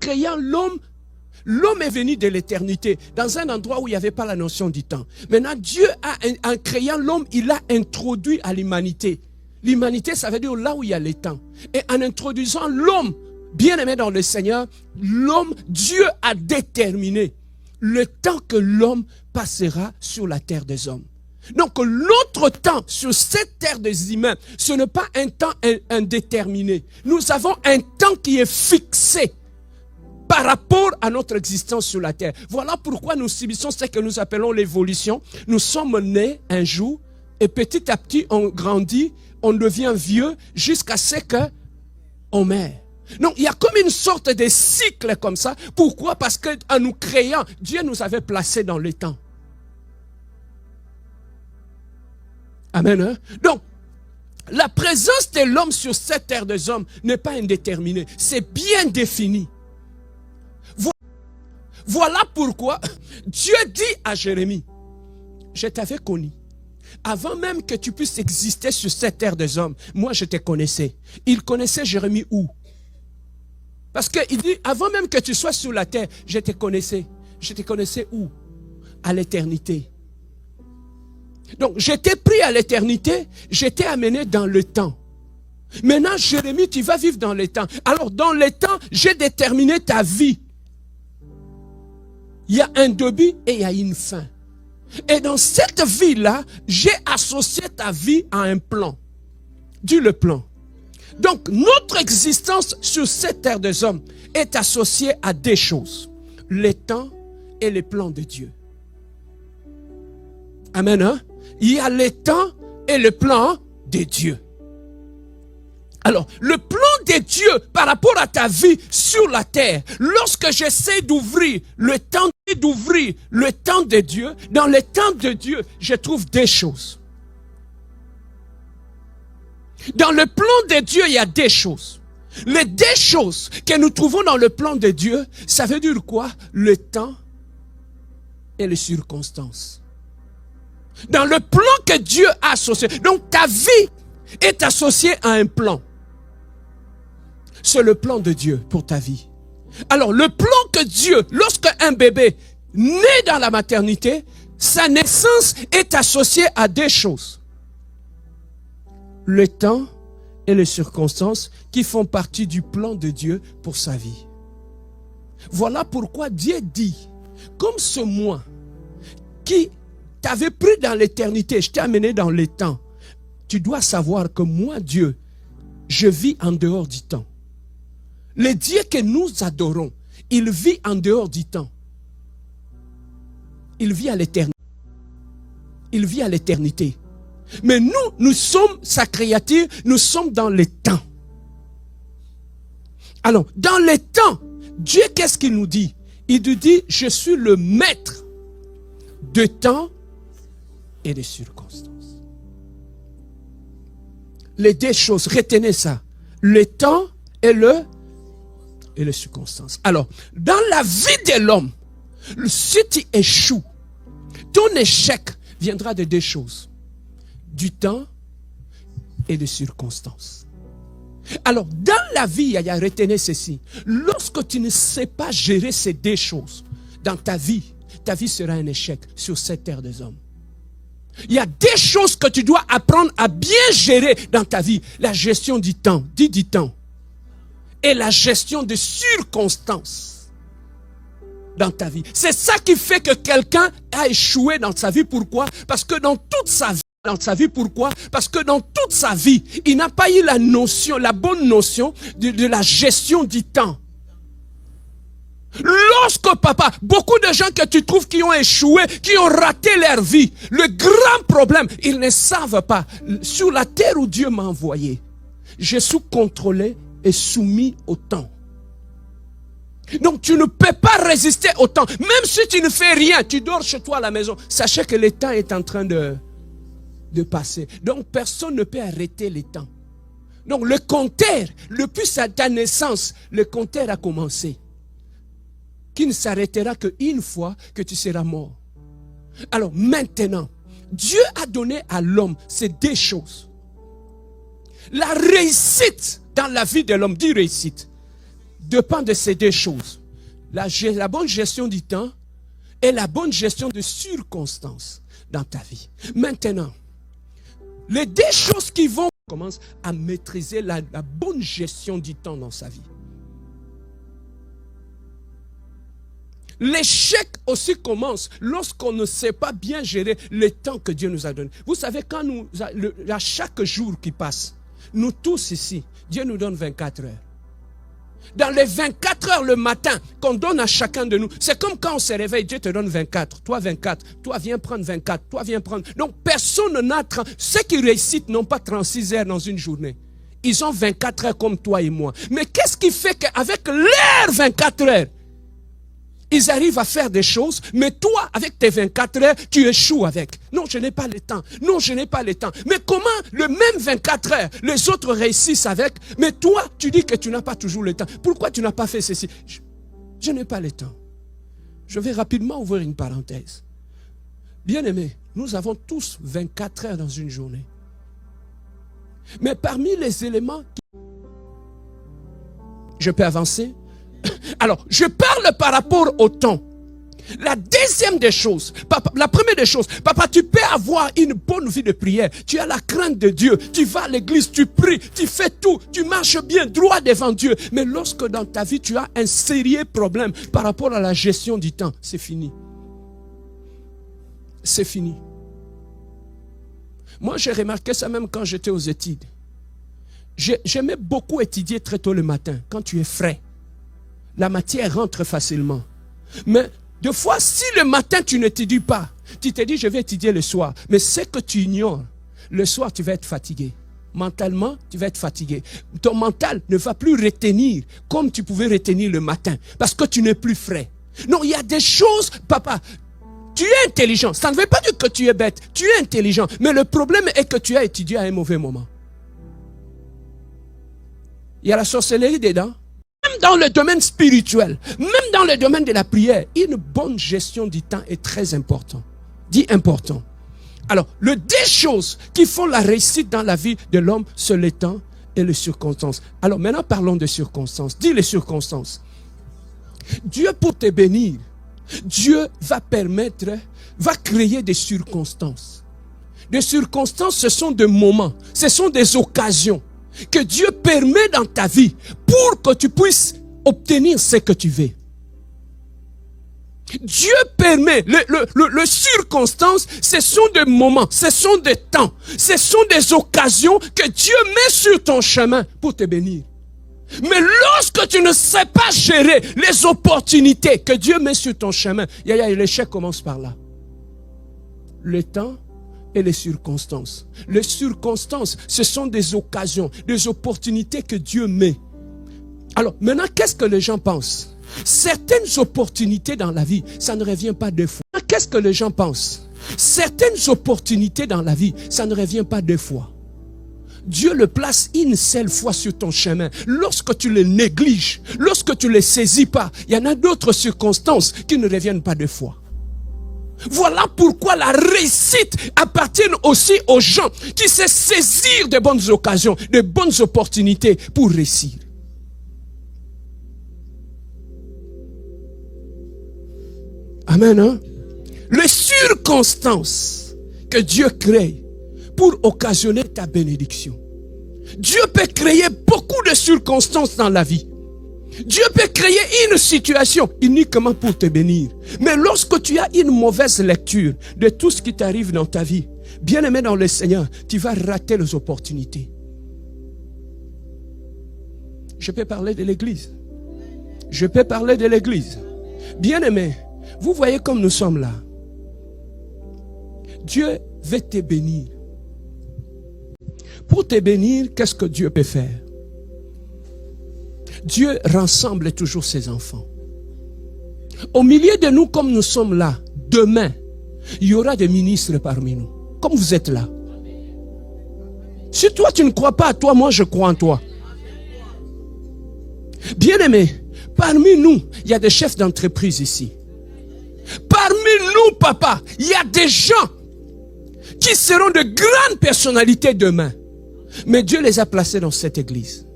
créant l'homme, l'homme est venu de l'éternité, dans un endroit où il n'y avait pas la notion du temps. Maintenant, Dieu, en créant l'homme, il a introduit à l'humanité. L'humanité, ça veut dire là où il y a les temps. Et en introduisant l'homme, bien-aimé dans le Seigneur, l'homme, Dieu a déterminé le temps que l'homme passera sur la terre des hommes. Donc l'autre temps sur cette terre des humains, ce n'est pas un temps indéterminé. Nous avons un temps qui est fixé par rapport à notre existence sur la terre. Voilà pourquoi nous subissons ce que nous appelons l'évolution. Nous sommes nés un jour et petit à petit on grandit, on devient vieux jusqu'à ce qu'on meurt. Donc il y a comme une sorte de cycle comme ça. Pourquoi? Parce qu'en nous créant, Dieu nous avait placés dans le temps. Amen. Hein? Donc, la présence de l'homme sur cette terre des hommes n'est pas indéterminée. C'est bien défini. Voilà pourquoi Dieu dit à Jérémie, je t'avais connu. Avant même que tu puisses exister sur cette terre des hommes, moi je te connaissais. Il connaissait Jérémie où? Parce qu'il dit, avant même que tu sois sur la terre, je te connaissais. Je te connaissais où? À l'éternité. Donc, je t'ai pris à l'éternité, je t'ai amené dans le temps. Maintenant, Jérémie, tu vas vivre dans le temps. Alors, dans le temps, j'ai déterminé ta vie. Il y a un début et il y a une fin. Et dans cette vie-là, j'ai associé ta vie à un plan. Dis le plan. Donc, notre existence sur cette terre des hommes est associée à deux choses. Le temps et le plan de Dieu. Amen. Hein? Il y a le temps et le plan de Dieu. Alors, le plan de Dieu par rapport à ta vie sur la terre, lorsque j'essaie d'ouvrir le temps de Dieu, dans le temps de Dieu, je trouve deux choses. Dans le plan de Dieu, il y a deux choses. Les deux choses que nous trouvons dans le plan de Dieu, ça veut dire quoi? Le temps et les circonstances. Dans le plan que Dieu a associé. Donc ta vie est associée à un plan. C'est le plan de Dieu pour ta vie. Alors le plan que Dieu, lorsque un bébé naît dans la maternité, sa naissance est associée à deux choses. Le temps et les circonstances qui font partie du plan de Dieu pour sa vie. Voilà pourquoi Dieu dit, comme ce moi qui t'avais pris dans l'éternité, je t'ai amené dans le temps. Tu dois savoir que moi, Dieu, je vis en dehors du temps. Le Dieu que nous adorons, il vit en dehors du temps. Il vit à l'éternité. Il vit à l'éternité. Mais nous sommes sa créature, nous sommes dans le temps. Alors, dans le temps, Dieu, qu'est-ce qu'il nous dit? Il nous dit, je suis le maître de temps et de circonstances. Les deux choses, retenez ça. Le temps et les circonstances. Alors, dans la vie de l'homme, si tu échoues, ton échec viendra de deux choses. Du temps et des circonstances. Alors, dans la vie, retenez ceci. Lorsque tu ne sais pas gérer ces deux choses dans ta vie sera un échec sur cette terre des hommes. Il y a des choses que tu dois apprendre à bien gérer dans ta vie. La gestion du temps, du temps. Et la gestion des circonstances dans ta vie. C'est ça qui fait que quelqu'un a échoué dans sa vie. Pourquoi? Parce que dans toute sa vie, pourquoi? Parce que dans toute sa vie, il n'a pas eu la bonne notion de la gestion du temps. Lorsque beaucoup de gens que tu trouves qui ont échoué, qui ont raté leur vie, le grand problème, ils ne savent pas. Sur la terre où Dieu m'a envoyé, je suis contrôlé et soumis au temps. Donc tu ne peux pas résister au temps. Même si tu ne fais rien, tu dors chez toi à la maison. Sachez que le temps est en train de passer. Donc personne ne peut arrêter le temps. Donc le compteur, depuis ta naissance, le compteur a commencé. Qui ne s'arrêtera qu'une fois que tu seras mort. Alors maintenant, Dieu a donné à l'homme ces deux choses. La réussite dans la vie de l'homme, dis réussite. dépend de ces deux choses. La bonne gestion du temps et la bonne gestion de circonstances dans ta vie. Maintenant, les deux choses qui vont commencer à maîtriser la bonne gestion du temps dans sa vie. L'échec aussi commence lorsqu'on ne sait pas bien gérer le temps que Dieu nous a donné. Vous savez, quand à chaque jour qui passe, nous tous ici, Dieu nous donne 24 heures. Dans les 24 heures le matin qu'on donne à chacun de nous, c'est comme quand on se réveille, Dieu te donne 24, toi 24, toi viens prendre 24, toi viens prendre. Donc personne n'a, ceux qui réussissent n'ont pas 36 heures dans une journée. Ils ont 24 heures comme toi et moi. Mais qu'est-ce qui fait qu'avec leurs 24 heures, ils arrivent à faire des choses, mais toi, avec tes 24 heures, tu échoues avec. Non, je n'ai pas le temps. Non, je n'ai pas le temps. Mais comment le même 24 heures, les autres réussissent avec, mais toi, tu dis que tu n'as pas toujours le temps. Pourquoi tu n'as pas fait ceci? Je n'ai pas le temps. Je vais rapidement ouvrir une parenthèse. Bien-aimés, nous avons tous 24 heures dans une journée. Mais parmi les éléments je peux avancer? Alors, je parle par rapport au temps. La deuxième des choses, la première des choses, papa, tu peux avoir une bonne vie de prière. Tu as la crainte de Dieu. Tu vas à l'église, tu pries, tu fais tout. Tu marches bien, droit devant Dieu. Mais lorsque dans ta vie, tu as un sérieux problème par rapport à la gestion du temps, c'est fini. C'est fini. Moi, j'ai remarqué ça même quand j'étais aux études. J'aimais beaucoup étudier très tôt le matin, quand tu es frais. La matière rentre facilement. Mais des fois, si le matin tu n'étudies pas, tu te dis je vais étudier le soir. Mais ce que tu ignores, le soir tu vas être fatigué. Mentalement, tu vas être fatigué. Ton mental ne va plus retenir comme tu pouvais retenir le matin. Parce que tu n'es plus frais. Non, il y a des choses, papa, tu es intelligent. Ça ne veut pas dire que tu es bête. Tu es intelligent. Mais le problème est que tu as étudié à un mauvais moment. Il y a la sorcellerie dedans. Même dans le domaine spirituel, même dans le domaine de la prière, une bonne gestion du temps est très important. Dit important. Alors, les deux choses qui font la réussite dans la vie de l'homme, c'est le temps et les circonstances. Alors maintenant, parlons de circonstances. Dis les circonstances. Dieu, pour te bénir, Dieu va créer des circonstances. Des circonstances, ce sont des moments, ce sont des occasions que Dieu permet dans ta vie pour que tu puisses obtenir ce que tu veux. Dieu permet, les circonstances, ce sont des moments, ce sont des temps, ce sont des occasions que Dieu met sur ton chemin pour te bénir. Mais lorsque tu ne sais pas gérer les opportunités que Dieu met sur ton chemin, l'échec commence par là. Le temps et les circonstances. Les circonstances, ce sont des occasions, des opportunités que Dieu met. Alors, maintenant, qu'est-ce que les gens pensent? Certaines opportunités dans la vie, ça ne revient pas deux fois. Qu'est-ce que les gens pensent? Certaines opportunités dans la vie, ça ne revient pas deux fois. Dieu le place une seule fois sur ton chemin. Lorsque tu le négliges, lorsque tu ne le saisis pas, il y en a d'autres circonstances qui ne reviennent pas deux fois. Voilà pourquoi la réussite appartient aussi aux gens qui se saisir de bonnes occasions, de bonnes opportunités pour réussir. Amen. Hein? Les circonstances que Dieu crée pour occasionner ta bénédiction. Dieu peut créer beaucoup de circonstances dans la vie. Dieu peut créer une situation uniquement pour te bénir. Mais lorsque tu as une mauvaise lecture de tout ce qui t'arrive dans ta vie, bien-aimé dans le Seigneur, tu vas rater les opportunités. Je peux parler de l'église. Je peux parler de l'église. Bien-aimé, vous voyez comme nous sommes là. Dieu veut te bénir. Pour te bénir, qu'est-ce que Dieu peut faire? Dieu rassemble toujours ses enfants. Au milieu de nous, comme nous sommes là, demain, il y aura des ministres parmi nous. Comme vous êtes là. Si toi, tu ne crois pas à toi, moi, je crois en toi. Bien-aimé, parmi nous, il y a des chefs d'entreprise ici. Parmi nous, papa, il y a des gens qui seront de grandes personnalités demain. Mais Dieu les a placés dans cette église.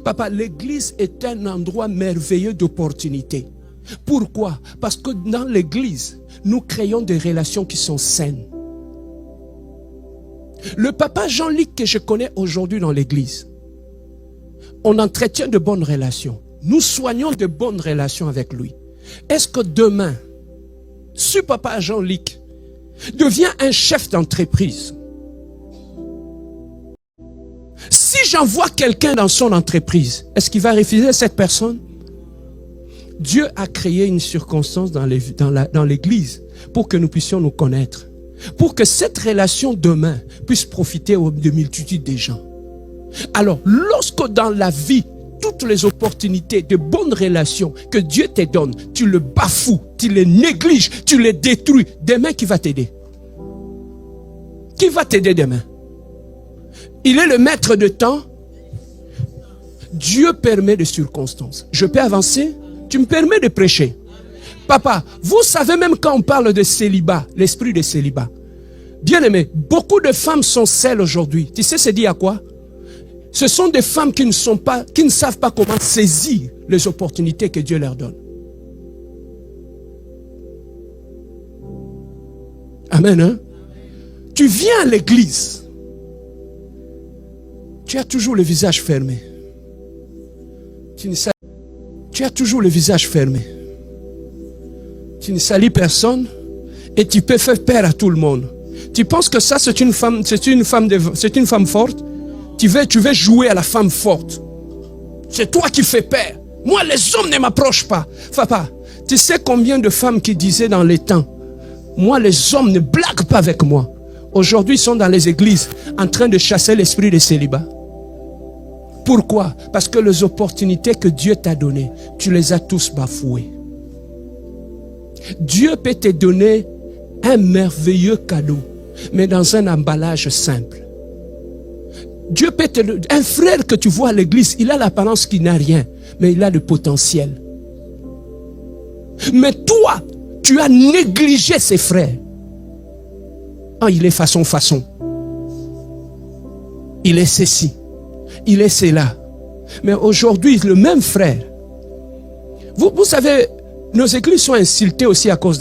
Papa, l'église est un endroit merveilleux d'opportunité. Pourquoi? Parce que dans l'église, nous créons des relations qui sont saines. Le papa Jean-Luc que je connais aujourd'hui dans l'église, on entretient de bonnes relations. Nous soignons de bonnes relations avec lui. Est-ce que demain, ce papa Jean-Luc devient un chef d'entreprise? Si j'envoie quelqu'un dans son entreprise, est-ce qu'il va refuser cette personne? Dieu a créé une circonstance dans l'église pour que nous puissions nous connaître. Pour que cette relation demain puisse profiter de multitudes de gens. Alors, lorsque dans la vie, toutes les opportunités de bonnes relations que Dieu te donne, tu le bafoues, tu les négliges, tu les détruis, demain qui va t'aider? Qui va t'aider demain? Il est le maître de temps. Dieu permet des circonstances. Je peux avancer? Tu me permets de prêcher? Papa, vous savez même quand on parle de célibat, l'esprit de célibat. Bien aimé, beaucoup de femmes sont seules aujourd'hui. Tu sais c'est dit à quoi? Ce sont des femmes qui ne savent pas comment saisir les opportunités que Dieu leur donne. Amen, hein? Tu viens à l'église. Tu as toujours le visage fermé. Tu as toujours le visage fermé. Tu ne salis personne et tu peux faire peur à tout le monde. Tu penses que ça c'est une femme forte? Tu veux jouer à la femme forte. C'est toi qui fais peur. Moi les hommes ne m'approchent pas. Papa, tu sais combien de femmes qui disaient dans les temps, moi les hommes ne blaguent pas avec moi. Aujourd'hui ils sont dans les églises en train de chasser l'esprit de célibat. Pourquoi? Parce que les opportunités que Dieu t'a données, tu les as tous bafouées. Dieu peut te donner un merveilleux cadeau, mais dans un emballage simple. Dieu peut te donner un frère que tu vois à l'église, il a l'apparence qu'il n'a rien, mais il a le potentiel. Mais toi, tu as négligé ses frères. Ah, il est façon. Il est ceci. Il est cela. Mais aujourd'hui, le même frère. Vous savez, nos églises sont insultées aussi à cause